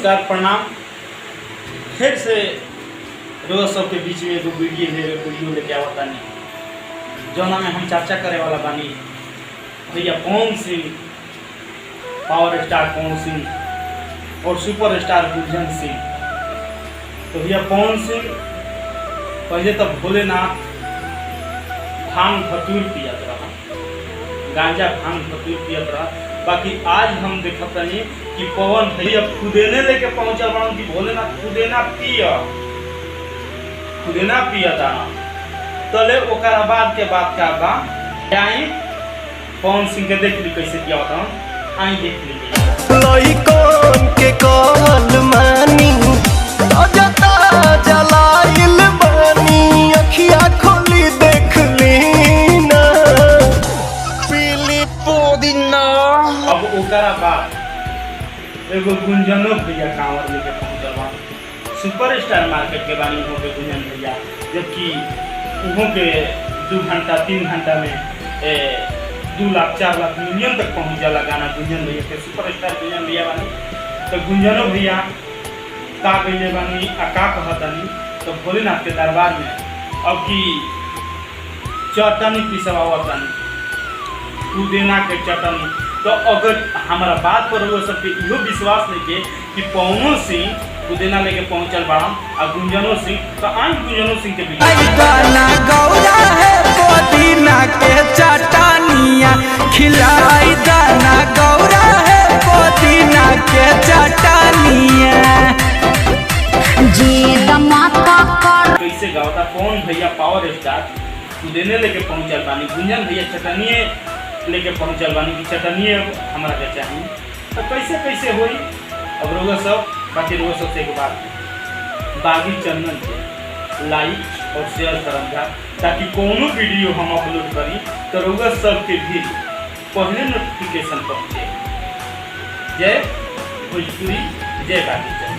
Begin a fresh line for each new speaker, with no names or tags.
नमस्कार प्रणाम। फिर से रोज सबके बीच में एगो वीडियो लेके आवता नहीं, जौना में हम चर्चा करे वाला बानी भैया पवन सिंह, पावर स्टार पवन सिंह और सुपर स्टार गुंजन सिंह। तो भैया पवन सिंह पहले तो भोलेनाथ भांग धतूर पियत रहा, गांजा भांग धतूर पियत रहा। बाकी आज हम देखत नहीं कि पवन भैया खुदेने लेके पहुंचल बड़ा कि भोलेनाथ खुदेना पियता तले ओकरा बाद के बात का बा आई पवन सिंह के देख ली कैसे किया होता। आई देख ली
लइकन के कहल मानी अजता जलाइल बानी, अखिया खोली देख ली ना पीली पुदीना।
अब ओकरा बाद एगो गुंजनो भैया कांवर लेके पहुंचल बा, सुपरस्टार मार्केट के बानी हो के गुंजन भैया, जबकि उहों के 2 घंटा 3 घंटा में 2 लाख 4 लाख मिलियन तक पहुंच जाला गाना गुंजन भैया के। सुपरस्टार गुंजन भैया बानी तो गुंजनो भैया का कइले बानी आ का कहतानी तो भोलेनाथ के दरबार में अब की चटनी पिसवावतानी, पुदीना के चटनी। तो अगर हमारा बात पर वो सबके इहो विश्वास नहीं के कि पवनो सिंह पुदीना लेके पहुंचल बड़ा और गुंजनो सिंह, तो आज गुंजनो सिंह के
गाना गौरा है पुदीना के चटनिया खिलाई, दाना गौरा है पुदीना के चटनिया
जी दमाका कैसे गावता पवन भैया पावर स्टार पुदीने लेके पहुंचल बानी, गुंजन भैया चटनिए लेके पहुंचल बानी कि चटनिए हमरा के चाहिए। तो कैसे कैसे होई अब रोगा सब। बाकी रोगा सब से एक बात बागी चंदन के लाइक और शेयर करम ताकि कोनो वीडियो हम अपलोड करी तो रोगा सबके भी पहले नोटिफिकेशन पहुंचे। जय भोजपुरी, जय बागी।